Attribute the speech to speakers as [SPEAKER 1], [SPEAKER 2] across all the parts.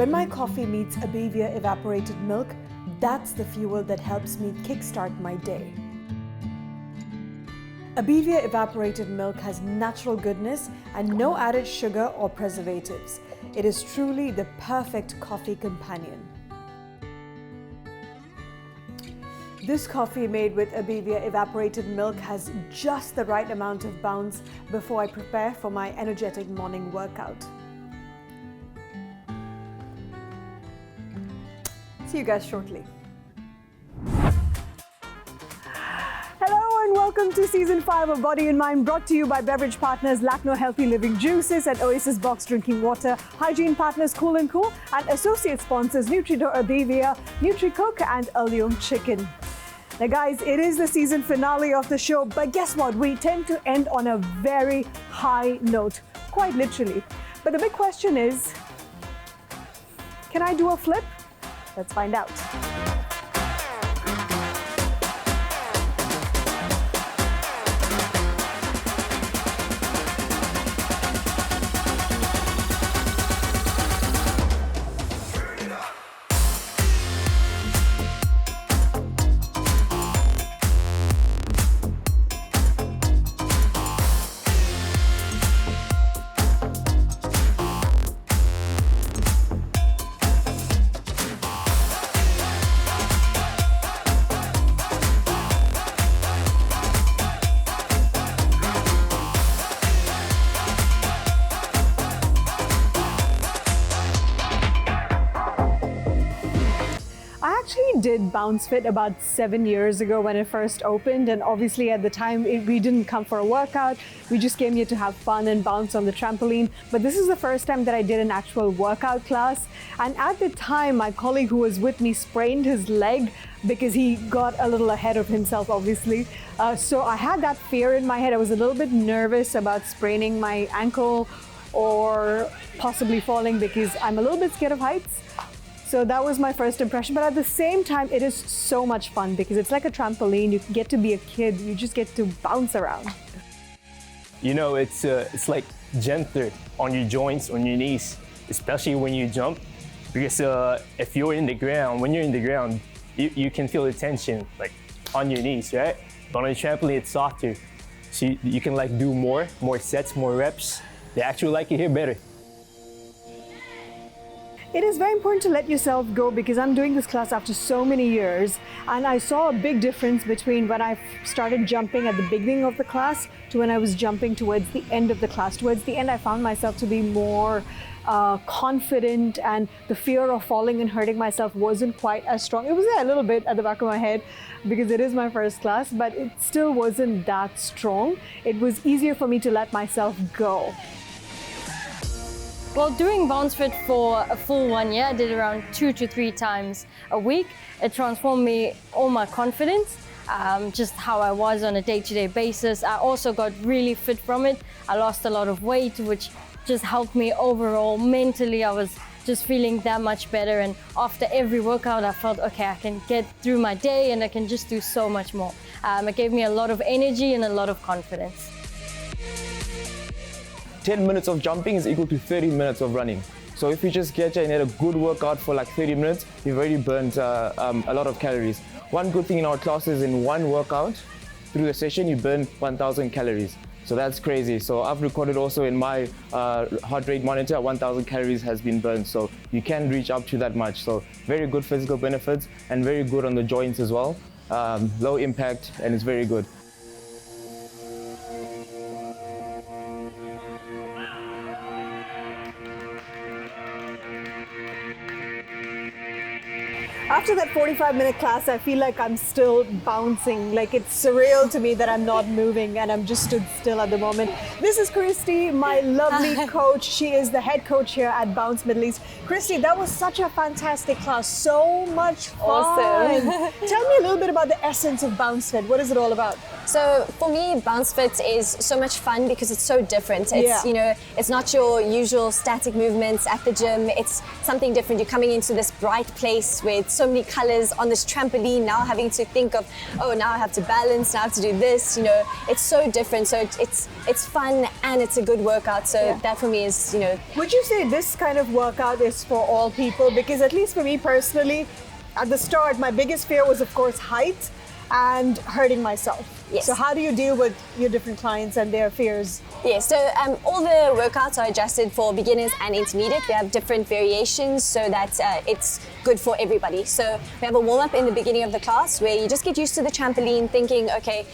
[SPEAKER 1] When my coffee meets Abevia evaporated milk, that's the fuel that helps me kickstart my day. Abevia evaporated milk has natural goodness and no added sugar or preservatives. It is truly the perfect coffee companion. This coffee made with Abevia evaporated milk has just the right amount of bounce before I prepare for my energetic morning workout. See you guys shortly. Hello and welcome to Season 5 of Body and Mind, brought to you by beverage partners Lacno Healthy Living Juices and Oasis Box Drinking Water, hygiene partners Cool & Cool, and associate sponsors Nutridor Abevia, NutriCoke and Allium Chicken. Now guys, it is the season finale of the show, but guess what? We tend to end on a very high note, quite literally. But the big question is, can I do a flip? Let's find out. Did Bounce Fit about 7 years ago when it first opened, and obviously at the time we didn't come for a workout, we just came here to have fun and bounce on the trampoline. But this is the first time that I did an actual workout class, and at the time my colleague who was with me sprained his leg because he got a little ahead of himself, obviously. So I had that fear in my head. I was a little bit nervous about spraining my ankle or possibly falling because I'm a little bit scared of heights. So that was my first impression, but at the same time, it is so much fun because it's like a trampoline. You get to be a kid. You just get to bounce around.
[SPEAKER 2] You know, it's like gentler on your joints, on your knees, especially when you jump. Because if you're in the ground, when you're in the ground, you can feel the tension like on your knees, right? But on a trampoline, it's softer. So you can like do more sets, more reps. They actually like it here better.
[SPEAKER 1] It is very important to let yourself go because I'm doing this class after so many years, and I saw a big difference between when I started jumping at the beginning of the class to when I was jumping towards the end of the class. Towards the end, I found myself to be more confident, and the fear of falling and hurting myself wasn't quite as strong. It was there a little bit at the back of my head because it is my first class, but it still wasn't that strong. It was easier for me to let myself go.
[SPEAKER 3] Well, doing Bounce Fit for a full 1 year, I did around 2 to 3 times a week. It transformed me, all my confidence, just how I was on a day-to-day basis. I also got really fit from it. I lost a lot of weight, which just helped me overall. Mentally, I was just feeling that much better. And after every workout, I felt, okay, I can get through my day and I can just do so much more. It gave me a lot of energy and a lot of confidence.
[SPEAKER 4] 10 minutes of jumping is equal to 30 minutes of running. So if you just get here and had a good workout for like 30 minutes, you've already burnt a lot of calories. One good thing in our class is in one workout, through the session, you burn 1,000 calories. So that's crazy. So I've recorded also in my heart rate monitor, 1,000 calories has been burned. So you can reach up to that much. So very good physical benefits and very good on the joints as well. Low impact, and it's very good.
[SPEAKER 1] After that 45-minute class, I feel like I'm still bouncing. Like it's surreal to me that I'm not moving and I'm just stood still at the moment. This is Christy, my lovely coach. She is the head coach here at Bounce Middle East. Christy, that was such a fantastic class. So much fun.
[SPEAKER 3] Awesome.
[SPEAKER 1] Tell me a little bit about the essence of Bounce Fit. What is it all about?
[SPEAKER 5] So for me, Bounce Fit is so much fun because it's so different. It's, it's not your usual static movements at the gym. It's something different. You're coming into this bright place with so many colors on this trampoline, now having to think of, oh, now I have to balance, now I have to do this, it's so different. So it's fun and it's a good workout. So that for me is,
[SPEAKER 1] Would you say this kind of workout is for all people? Because at least for me personally, at the start, my biggest fear was, of course, height and hurting myself.
[SPEAKER 5] Yes.
[SPEAKER 1] So how do you deal with your different clients and their fears?
[SPEAKER 5] Yeah, so all the workouts are adjusted for beginners and intermediate. We have different variations so that it's good for everybody. So we have a warm-up in the beginning of the class where you just get used to the trampoline, thinking, okay,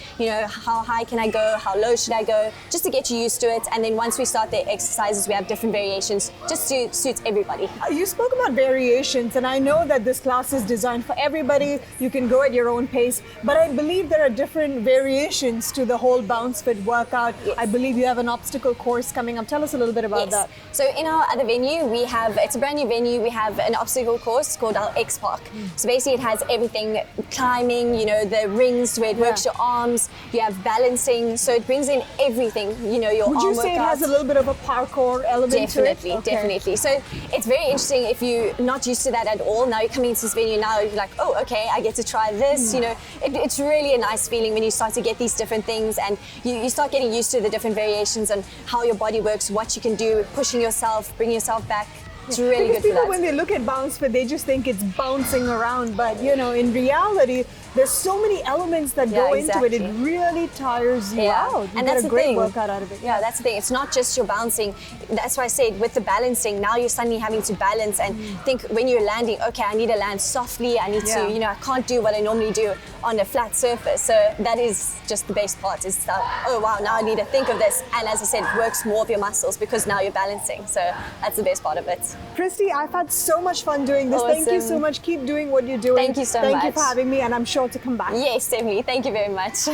[SPEAKER 5] how high can I go? How low should I go? Just to get you used to it. And then once we start the exercises, we have different variations just to suit everybody.
[SPEAKER 1] You spoke about variations, and I know that this class is designed for everybody. You can go at your own pace, but I believe there are different variations to the whole Bounce Fit workout.
[SPEAKER 5] Yes.
[SPEAKER 1] I believe you have an obstacle course coming up. Tell us a little bit about that.
[SPEAKER 5] So in our other venue, it's a brand new venue. We have an obstacle course called our X Park. So basically it has everything, climbing, the rings where it works your arms, you have balancing. So it brings in everything, your
[SPEAKER 1] Would
[SPEAKER 5] arm
[SPEAKER 1] you say it
[SPEAKER 5] workouts.
[SPEAKER 1] has a little bit of a parkour element to it? Okay.
[SPEAKER 5] Definitely. So it's very interesting if you're not used to that at all. Now you're coming into this venue, now you're like, oh, okay, I get to try this. It's really a nice feeling when you start to get these different things and you start getting used to the different variations and how your body works, what you can do, pushing yourself, bringing yourself back. It's really
[SPEAKER 1] Because
[SPEAKER 5] good for
[SPEAKER 1] people,
[SPEAKER 5] that.
[SPEAKER 1] when they look at Bounce Fit, they just think it's bouncing around. But, in reality, there's so many elements that go into it. It
[SPEAKER 5] exactly.
[SPEAKER 1] really tires you out. You
[SPEAKER 5] And
[SPEAKER 1] get
[SPEAKER 5] that's
[SPEAKER 1] a
[SPEAKER 5] the
[SPEAKER 1] great
[SPEAKER 5] thing.
[SPEAKER 1] workout out of it.
[SPEAKER 5] Yeah, that's the thing. It's not just your bouncing. That's why I said with the balancing, now you're suddenly having to balance and think when you're landing, okay, I need to land softly. I need to, I can't do what I normally do on a flat surface. So that is just the best part is that, oh wow, now I need to think of this. And as I said, it works more of your muscles because now you're balancing. So that's the best part of it.
[SPEAKER 1] Christy, I've had so much fun doing this. Thank you so
[SPEAKER 5] Awesome.
[SPEAKER 1] much. Keep doing what you're doing.
[SPEAKER 5] Thank you so
[SPEAKER 1] Thank you
[SPEAKER 5] much.
[SPEAKER 1] for having me, and I'm sure to come back.
[SPEAKER 5] Yes, definitely. Thank you very much.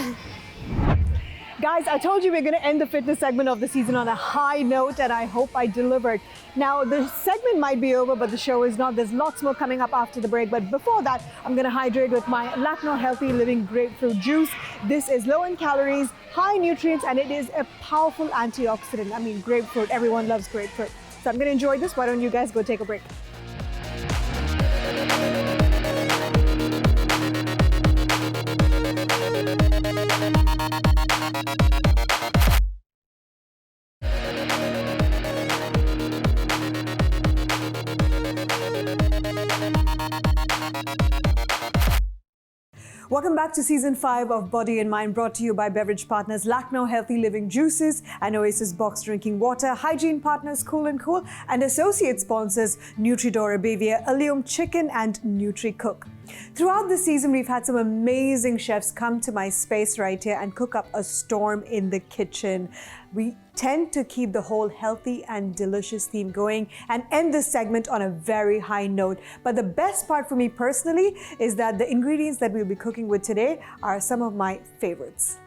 [SPEAKER 1] Guys, I told you we're going to end the fitness segment of the season on a high note, and I hope I delivered. Now, the segment might be over, but the show is not. There's lots more coming up after the break. But before that, I'm going to hydrate with my Lacno Healthy Living Grapefruit Juice. This is low in calories, high nutrients, and it is a powerful antioxidant. I mean, grapefruit, everyone loves grapefruit. So I'm going to enjoy this. Why don't you guys go take a break? Welcome back to Season 5 of Body and Mind, brought to you by beverage partners Lacno Healthy Living Juices and Oasis Box Drinking Water, hygiene partners Cool & Cool, and associate sponsors Nutridora Bavia, Allium Chicken, and NutriCook. Throughout the season, we've had some amazing chefs come to my space right here and cook up a storm in the kitchen. We tend to keep the whole healthy and delicious theme going and end this segment on a very high note. But the best part for me personally is that the ingredients that we'll be cooking with today are some of my favorites.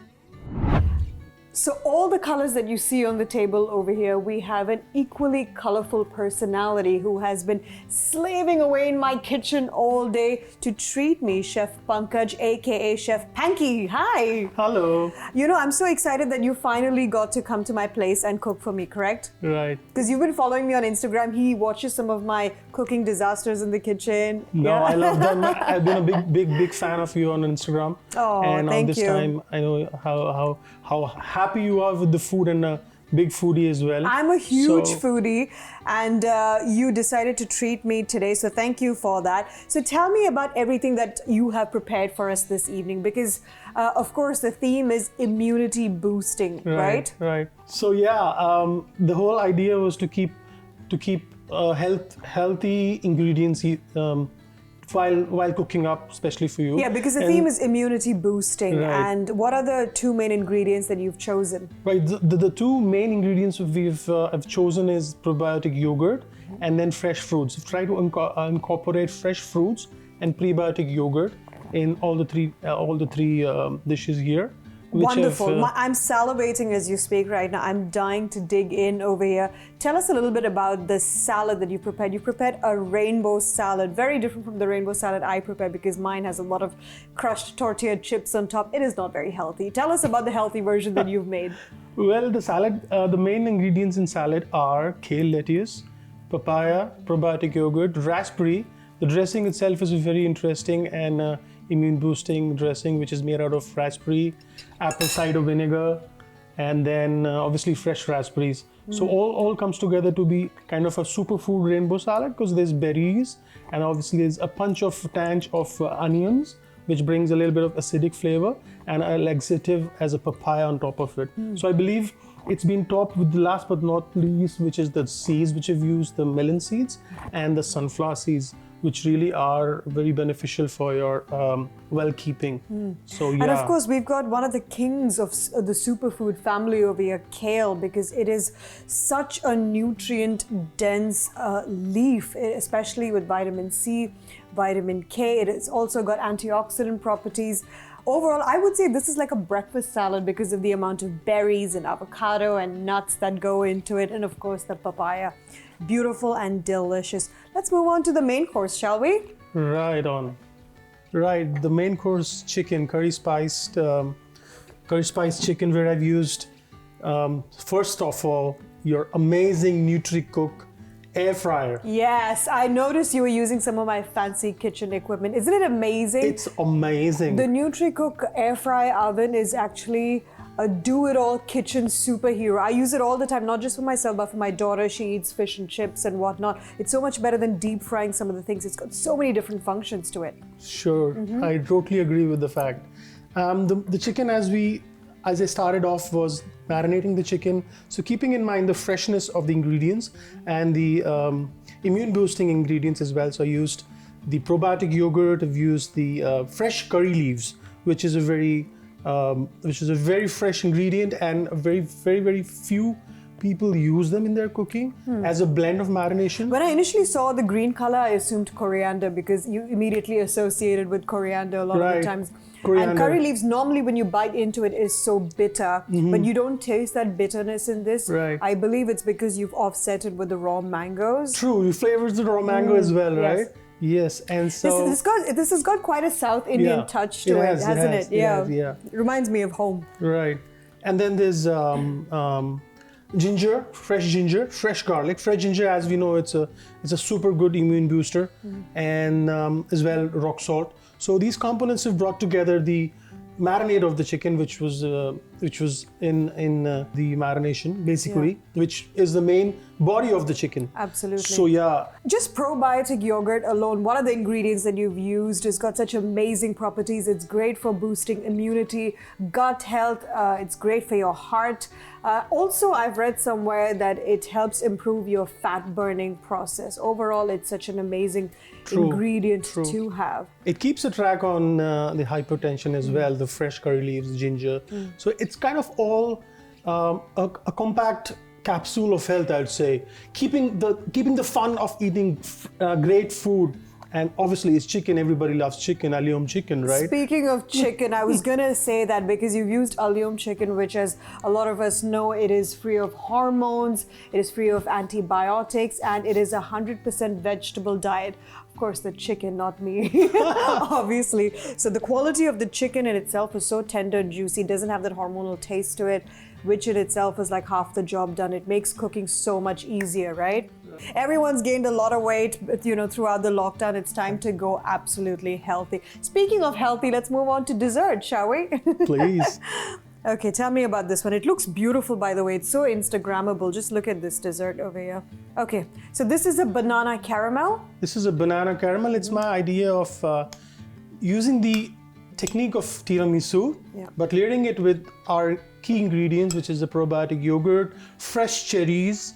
[SPEAKER 1] So all the colors that you see on the table over here, we have an equally colorful personality who has been slaving away in my kitchen all day to treat me, Chef Pankaj, aka Chef Panky. Hi.
[SPEAKER 6] Hello.
[SPEAKER 1] I'm so excited that you finally got to come to my place and cook for me, correct?
[SPEAKER 6] Right.
[SPEAKER 1] Because you've been following me on Instagram. He watches some of my cooking disasters in the kitchen.
[SPEAKER 6] No,
[SPEAKER 1] Yeah.
[SPEAKER 6] I love them. I've been a big fan of you on Instagram.
[SPEAKER 1] Oh,
[SPEAKER 6] and
[SPEAKER 1] thank
[SPEAKER 6] on this
[SPEAKER 1] you.
[SPEAKER 6] time, I know how happy you are with the food and a big foodie as well.
[SPEAKER 1] I'm a huge
[SPEAKER 6] So-
[SPEAKER 1] foodie, and you decided to treat me today, so thank you for that. So tell me about everything that you have prepared for us this evening, because of course the theme is immunity boosting, right?
[SPEAKER 6] Right. So yeah, the whole idea was to keep healthy ingredients while cooking up, especially for you.
[SPEAKER 1] Yeah, because the
[SPEAKER 6] And-
[SPEAKER 1] theme is immunity boosting.
[SPEAKER 6] Right.
[SPEAKER 1] And what are the two main ingredients that you've chosen?
[SPEAKER 6] Right, the two main ingredients I've chosen is probiotic yogurt and then fresh fruits. Try to incorporate fresh fruits and prebiotic yogurt in all the three dishes here.
[SPEAKER 1] Wonderful. I'm salivating as you speak right now. I'm dying to dig in over here. Tell us a little bit about the salad that you prepared. You prepared a rainbow salad, very different from the rainbow salad I prepare because mine has a lot of crushed tortilla chips on top. It is not very healthy. Tell us about the healthy version that you've made.
[SPEAKER 6] Well, the salad, the main ingredients in salad are kale lettuce, papaya, probiotic yogurt, raspberry. The dressing itself is very interesting and immune boosting dressing, which is made out of raspberry, apple cider vinegar, and then obviously fresh raspberries. So all comes together to be kind of a superfood rainbow salad because there's berries and obviously there's a punch of tange of onions, which brings a little bit of acidic flavor, and a laxative as a papaya on top of it. So I believe it's been topped with the last but not least, which is the seeds which I've used, the melon seeds and the sunflower seeds, which really are very beneficial for your well-keeping. So yeah.
[SPEAKER 1] And of course, we've got one of the kings of the superfood family over here, kale, because it is such a nutrient-dense leaf, especially with vitamin C, vitamin K. It has also got antioxidant properties. Overall, I would say this is like a breakfast salad because of the amount of berries and avocado and nuts that go into it, and of course the papaya. Beautiful and delicious. Let's move on to the main course, shall we?
[SPEAKER 6] Right on. Right, the main course chicken, curry spiced chicken, where I've used first of all your amazing NutriCook air fryer.
[SPEAKER 1] Yes, I noticed you were using some of my fancy kitchen equipment. Isn't it amazing?
[SPEAKER 6] It's amazing.
[SPEAKER 1] The NutriCook air fry oven is actually a do-it-all kitchen superhero. I use it all the time, not just for myself, but for my daughter. She eats fish and chips and whatnot. It's so much better than deep frying some of the things. It's got so many different functions to it.
[SPEAKER 6] Sure, I totally agree with the fact. The chicken, as I started off, was marinating the chicken. So keeping in mind the freshness of the ingredients and the immune boosting ingredients as well. So I used the probiotic yogurt. I've used the fresh curry leaves, which is a very fresh ingredient, and very few people use them in their cooking as a blend of marination.
[SPEAKER 1] When I initially saw the green color, I assumed coriander because you immediately associated with coriander a lot of the times.
[SPEAKER 6] Coriander.
[SPEAKER 1] And curry leaves, normally when you bite into it, is so bitter, but you don't taste that bitterness in this.
[SPEAKER 6] Right.
[SPEAKER 1] I believe it's because you've offset it with the raw mangoes.
[SPEAKER 6] True, you flavors the raw mango as well, right? Yes, and so
[SPEAKER 1] this has got quite a South Indian touch to it, hasn't it?
[SPEAKER 6] Yeah.
[SPEAKER 1] It reminds me of home.
[SPEAKER 6] Right, and then there's ginger, fresh garlic. Fresh ginger, as we know, it's a super good immune booster, and as well rock salt. So these components have brought together the marinade of the chicken, which was in the marination basically, which is the main body of the chicken.
[SPEAKER 1] Absolutely.
[SPEAKER 6] So yeah.
[SPEAKER 1] Just probiotic yogurt alone, one of the ingredients that you've used has got such amazing properties. It's great for boosting immunity, gut health. It's great for your heart. Also, I've read somewhere that it helps improve your fat burning process. Overall, it's such an amazing ingredient to have.
[SPEAKER 6] It keeps a track on the hypertension as well, the fresh curry leaves, ginger. So it's kind of all a compact capsule of health, I'd say. Keeping the fun of eating great food. And obviously it's chicken, everybody loves chicken, allium chicken, right?
[SPEAKER 1] Speaking of chicken, I was gonna say that because you've used allium chicken, which, as a lot of us know, it is free of hormones, it is free of antibiotics, and it is 100% vegetable diet. Of course, the chicken, not me, obviously. So the quality of the chicken in itself is so tender and juicy, doesn't have that hormonal taste to it, which in itself is like half the job done. It makes cooking so much easier, right? Everyone's gained a lot of weight, throughout the lockdown. It's time to go absolutely healthy. Speaking of healthy, let's move on to dessert, shall we?
[SPEAKER 6] Please.
[SPEAKER 1] Okay, tell me about this one. It looks beautiful, by the way. It's so Instagrammable. Just look at this dessert over here. Okay, so this is a banana caramel.
[SPEAKER 6] This is a banana caramel. It's my idea of using the technique of tiramisu, but layering it with our key ingredients, which is the probiotic yogurt, fresh cherries,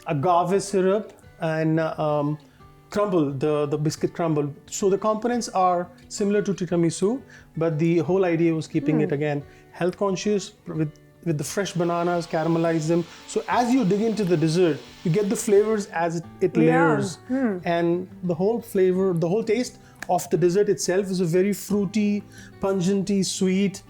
[SPEAKER 6] agave syrup, and crumble, the biscuit crumble. So the components are similar to tiramisu, but the whole idea was keeping it, again, health conscious with the fresh bananas, caramelize them. So as you dig into the dessert, you get the flavors as it layers. And the whole flavor, the whole taste of the dessert itself is a very fruity, pungenty, sweet,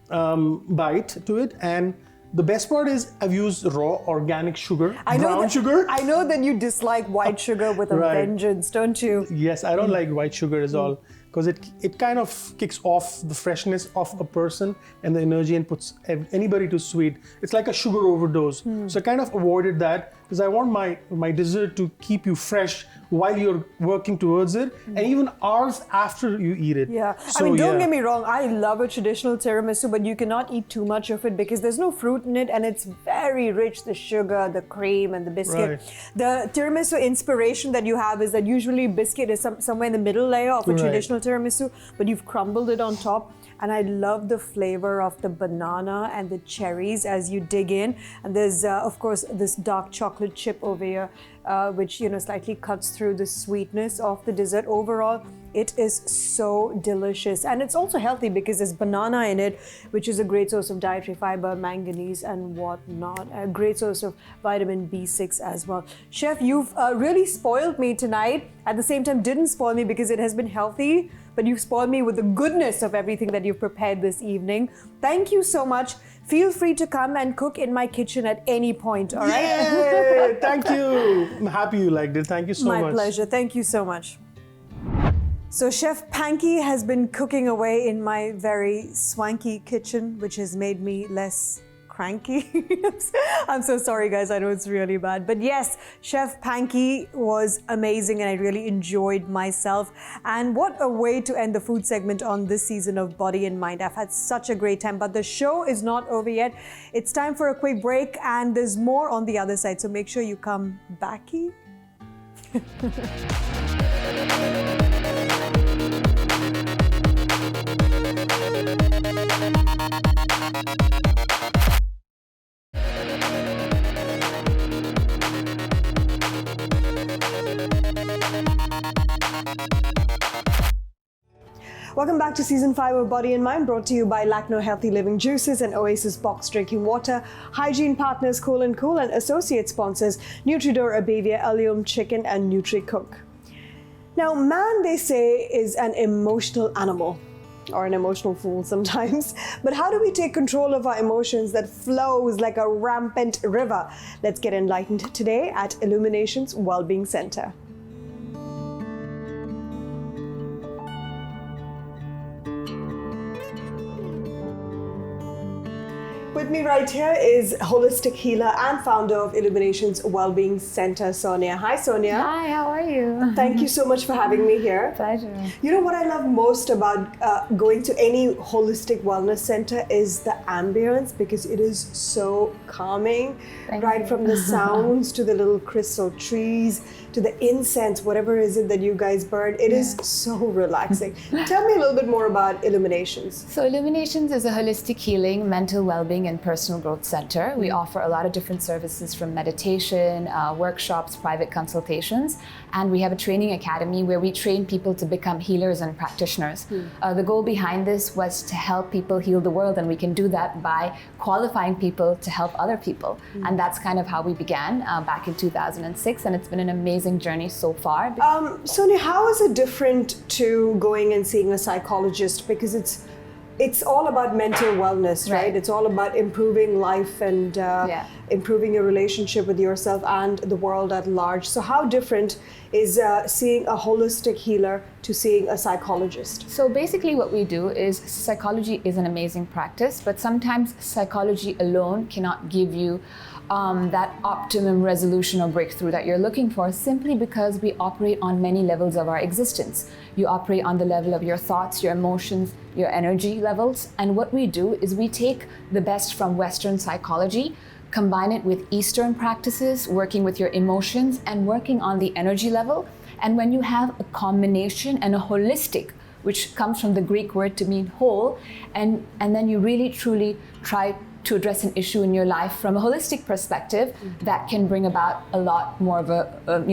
[SPEAKER 6] bite to it, and the best part is I've used raw organic sugar, brown sugar.
[SPEAKER 1] I know that you dislike white sugar with a
[SPEAKER 6] Right.
[SPEAKER 1] vengeance, don't you?
[SPEAKER 6] Yes, I don't like white sugar at all because it kind of kicks off the freshness of a person and the energy and puts anybody to sweet. It's like a sugar overdose. So I kind of avoided that because I want my dessert to keep you fresh while you're working towards it, and even hours after you eat it.
[SPEAKER 1] Yeah,
[SPEAKER 6] So,
[SPEAKER 1] I mean, don't
[SPEAKER 6] yeah.
[SPEAKER 1] get me wrong, I love a traditional tiramisu, but you cannot eat too much of it because there's no fruit in it and it's very rich, the sugar, the cream, and the biscuit.
[SPEAKER 6] Right.
[SPEAKER 1] The tiramisu inspiration that you have is that usually biscuit is somewhere in the middle layer of a
[SPEAKER 6] Right.
[SPEAKER 1] traditional tiramisu, but you've crumbled it on top. And I love the flavor of the banana and the cherries as you dig in. And there's, of course, this dark chocolate chip over here, which, slightly cuts through the sweetness of the dessert. Overall, it is so delicious. And it's also healthy because there's banana in it, which is a great source of dietary fiber, manganese, and whatnot. A great source of vitamin B6 as well. Chef, you've really spoiled me tonight. At the same time, didn't spoil me because it has been healthy, but you've spoiled me with the goodness of everything that you've prepared this evening. Thank you so much. Feel free to come and cook in my kitchen at any point, all right?
[SPEAKER 6] Yay! Thank you. I'm happy you liked it. Thank you so much.
[SPEAKER 1] My pleasure. Thank you so much. So Chef Panky has been cooking away in my very swanky kitchen, which has made me less cranky. I'm so sorry, guys. I know it's really bad. But yes, Chef Panky was amazing and I really enjoyed myself. And what a way to end the food segment on this season of Body and Mind. I've had such a great time, but the show is not over yet. It's time for a quick break and there's more on the other side. So make sure you come backy. Welcome back to Season 5 of Body and Mind, brought to you by Lacno Healthy Living Juices and Oasis Box Drinking Water, Hygiene Partners Cool & Cool, and associate sponsors Nutridor, Abavia, Allium Chicken, and NutriCook. Now, man, they say, is an emotional animal, or an emotional fool sometimes. But how do we take control of our emotions that flows like a rampant river? Let's get enlightened today at Illuminations Wellbeing Center. With me right here is holistic healer and founder of Illuminations Wellbeing Center, Sonia. Hi, Sonia.
[SPEAKER 7] Hi, how are you?
[SPEAKER 1] Thank you so much for having me here.
[SPEAKER 7] Pleasure.
[SPEAKER 1] You know what I love most about going to any holistic wellness center is the ambience, because it is so calming.
[SPEAKER 7] Thank
[SPEAKER 1] Right
[SPEAKER 7] you.
[SPEAKER 1] from the sounds to the little crystal trees to the incense, whatever is it that you guys burn, it is so relaxing. Tell me a little bit more about Illuminations.
[SPEAKER 7] So Illuminations is a holistic healing, mental well-being and personal growth center. We offer a lot of different services from meditation, workshops, private consultations, and we have a training academy where we train people to become healers and practitioners. The goal behind this was to help people heal the world, and we can do that by qualifying people to help other people. And that's kind of how we began back in 2006, and it's been an amazing journey so far.
[SPEAKER 1] Sonia, how is it different to going and seeing a psychologist? Because it's all about mental wellness, right?
[SPEAKER 7] Right.
[SPEAKER 1] It's all about improving life and improving your relationship with yourself and the world at large. So how different is seeing a holistic healer to seeing a psychologist?
[SPEAKER 7] So basically what we do is psychology is an amazing practice, but sometimes psychology alone cannot give you that optimum resolution or breakthrough that you're looking for, simply because we operate on many levels of our existence. You operate on the level of your thoughts, your emotions, your energy levels. And what we do is we take the best from Western psychology, combine it with Eastern practices, working with your emotions and working on the energy level. And when you have a combination and a holistic, which comes from the Greek word to mean whole, and then you really truly try to address an issue in your life from a holistic perspective, that can bring about a lot more of a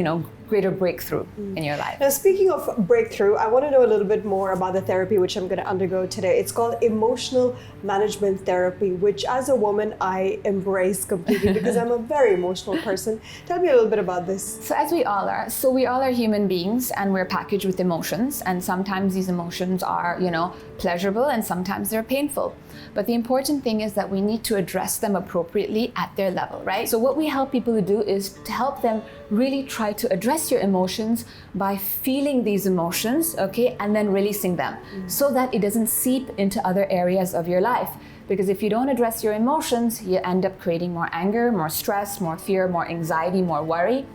[SPEAKER 7] greater breakthrough in your life.
[SPEAKER 1] Now, speaking of breakthrough, I want to know a little bit more about the therapy which I'm going to undergo today. It's called emotional management therapy, which as a woman, I embrace completely because I'm a very emotional person. Tell me a little bit about this.
[SPEAKER 7] So as we all are, so we all are human beings and we're packaged with emotions, and sometimes these emotions are, pleasurable and sometimes they're painful. But the important thing is that we need to address them appropriately at their level, right? So what we help people to do is to help them really try to address your emotions by feeling these emotions, okay, and then releasing them so that it doesn't seep into other areas of your life. Because if you don't address your emotions, you end up creating more anger, more stress, more fear, more anxiety, more worry.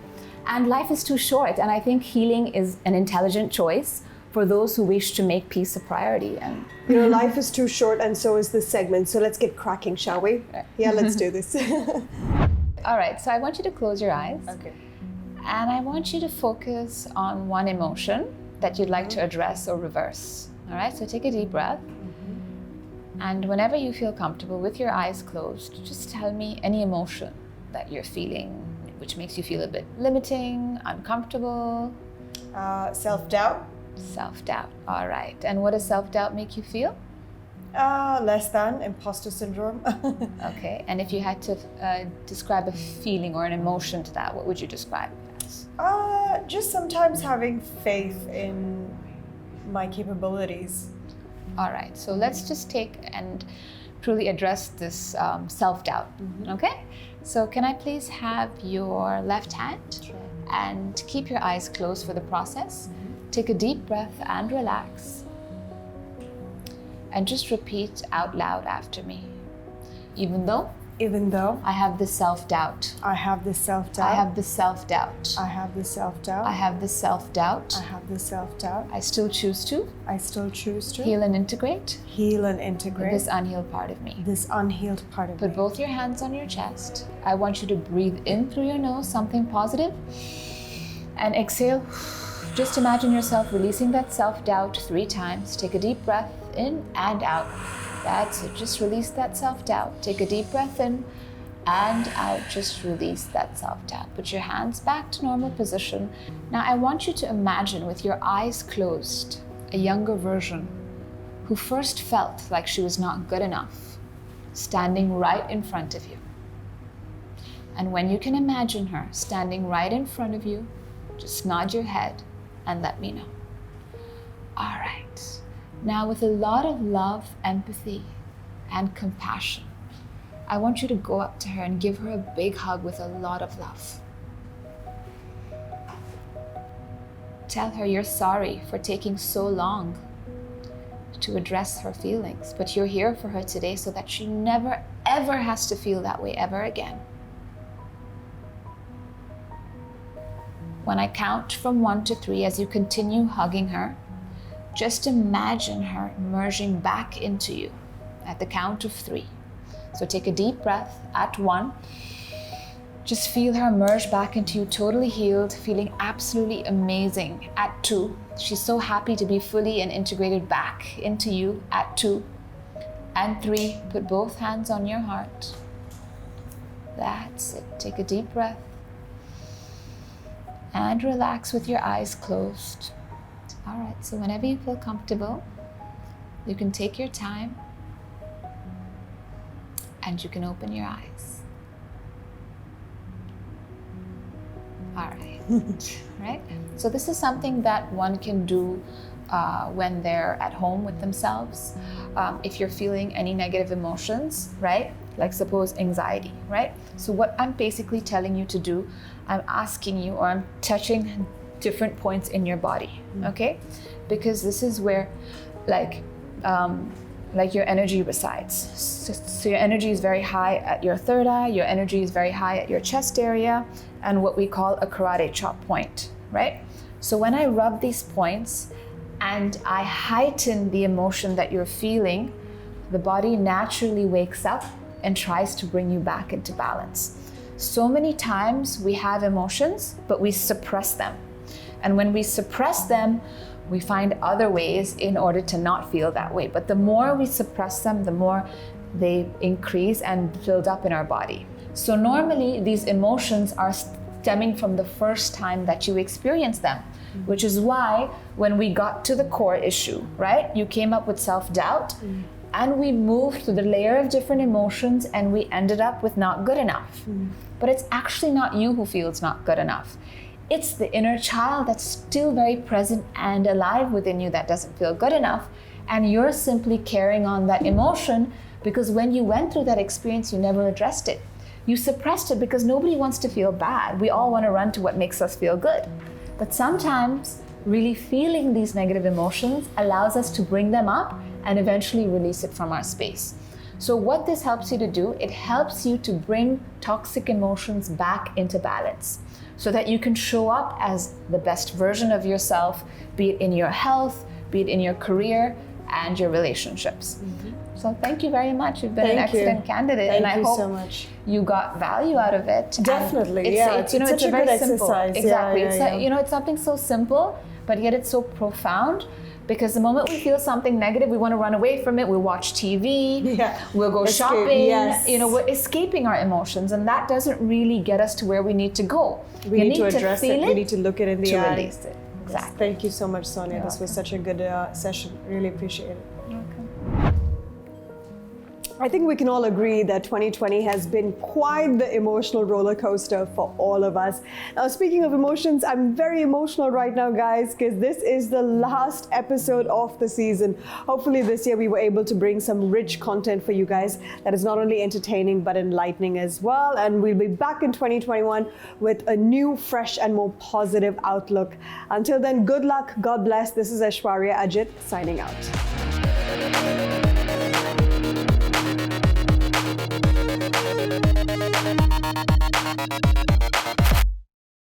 [SPEAKER 7] And life is too short. And I think healing is an intelligent choice for those who wish to make peace a priority. And
[SPEAKER 1] life is too short, and so is this segment. So let's get cracking, shall we? Yeah, let's do this.
[SPEAKER 7] All right, so I want you to close your eyes.
[SPEAKER 1] Okay.
[SPEAKER 7] And I want you to focus on one emotion that you'd like to address or reverse. All right, so take a deep breath. And whenever you feel comfortable with your eyes closed, just tell me any emotion that you're feeling, which makes you feel a bit limiting, uncomfortable.
[SPEAKER 8] Self-doubt.
[SPEAKER 7] Self-doubt, all right. And what does self-doubt make you feel?
[SPEAKER 8] Less than, imposter syndrome.
[SPEAKER 7] Okay, and if you had to describe a feeling or an emotion to that, what would you describe it as?
[SPEAKER 8] Just sometimes having faith in my capabilities.
[SPEAKER 7] All right, so let's just take and truly address this self-doubt, okay? So can I please have your left hand and keep your eyes closed for the process? Take a deep breath and relax. And just repeat out loud after me. Even though I have this self-doubt.
[SPEAKER 8] I have this self-doubt.
[SPEAKER 7] I have this self-doubt.
[SPEAKER 8] I have this self-doubt.
[SPEAKER 7] I have this self-doubt.
[SPEAKER 8] I have this self-doubt.
[SPEAKER 7] I still choose to
[SPEAKER 8] I still choose to
[SPEAKER 7] heal and integrate
[SPEAKER 8] heal and integrate
[SPEAKER 7] this unhealed part of me.
[SPEAKER 8] this unhealed part of
[SPEAKER 7] Put
[SPEAKER 8] me.
[SPEAKER 7] both your hands on your chest. I want you to breathe in through your nose, something positive, and exhale. Just imagine yourself releasing that self-doubt 3 times. Take a deep breath in and out. That's it. Just release that self-doubt. Take a deep breath in and out. Just release that self-doubt. Put your hands back to normal position. Now I want you to imagine with your eyes closed a younger version who first felt like she was not good enough, standing right in front of you. And when you can imagine her standing right in front of you, just nod your head and let me know. All right. Now with a lot of love, empathy, and compassion, I want you to go up to her and give her a big hug with a lot of love. Tell her you're sorry for taking so long to address her feelings, but you're here for her today so that she never, ever has to feel that way ever again. When I count from 1 to 3, as you continue hugging her, just imagine her merging back into you at the count of 3. So take a deep breath at 1. Just feel her merge back into you, totally healed, feeling absolutely amazing. At 2, she's so happy to be fully and integrated back into you at 2. And 3, put both hands on your heart. That's it. Take a deep breath. And relax with your eyes closed. All right, so whenever you feel comfortable, you can take your time and you can open your eyes. All right, right? So this is something that one can do when they're at home with themselves. If you're feeling any negative emotions, right? Like suppose anxiety, right? So what I'm basically telling you to do, I'm asking you, or I'm touching different points in your body, okay? Because this is where like your energy resides. So your energy is very high at your third eye, your energy is very high at your chest area, and what we call a karate chop point, right? So when I rub these points and I heighten the emotion that you're feeling, the body naturally wakes up and tries to bring you back into balance. So many times we have emotions, but we suppress them. And when we suppress them, we find other ways in order to not feel that way. But the more we suppress them, the more they increase and build up in our body. So normally these emotions are stemming from the first time that you experienced them, which is why when we got to the core issue, right, you came up with self-doubt, and we moved through the layer of different emotions and we ended up with not good enough. But it's actually not you who feels not good enough. It's the inner child that's still very present and alive within you that doesn't feel good enough. And you're simply carrying on that emotion because when you went through that experience, you never addressed it. You suppressed it because nobody wants to feel bad. We all want to run to what makes us feel good. But sometimes really feeling these negative emotions allows us to bring them up and eventually release it from our space. So what this helps you to do, it helps you to bring toxic emotions back into balance so that you can show up as the best version of yourself, be it in your health, be it in your career and your relationships. So thank you very much. You've been an excellent candidate, and I hope
[SPEAKER 1] so much.
[SPEAKER 7] you got value out of it.
[SPEAKER 1] Definitely,
[SPEAKER 7] And
[SPEAKER 1] it's such a
[SPEAKER 7] very
[SPEAKER 1] good
[SPEAKER 7] simple.
[SPEAKER 1] exercise.
[SPEAKER 7] Exactly.
[SPEAKER 1] Yeah.
[SPEAKER 7] It's something so simple, but yet it's so profound. Because the moment we feel something negative, we want to run away from it. We'll watch TV, we'll go shopping. We're escaping our emotions, and that doesn't really get us to where we need to go.
[SPEAKER 1] We need to address it. We need to look it in the eye.
[SPEAKER 7] Release it. Exactly.
[SPEAKER 1] Thank you so much, Sonia. This was such a good session. Really appreciate it. I think we can all agree that 2020 has been quite the emotional roller coaster for all of us. Now, speaking of emotions, I'm very emotional right now, guys, because this is the last episode of the season. Hopefully this year we were able to bring some rich content for you guys that is not only entertaining but enlightening as well. And we'll be back in 2021 with a new, fresh and more positive outlook. Until then, good luck, God bless. This is Aishwarya Ajit signing out.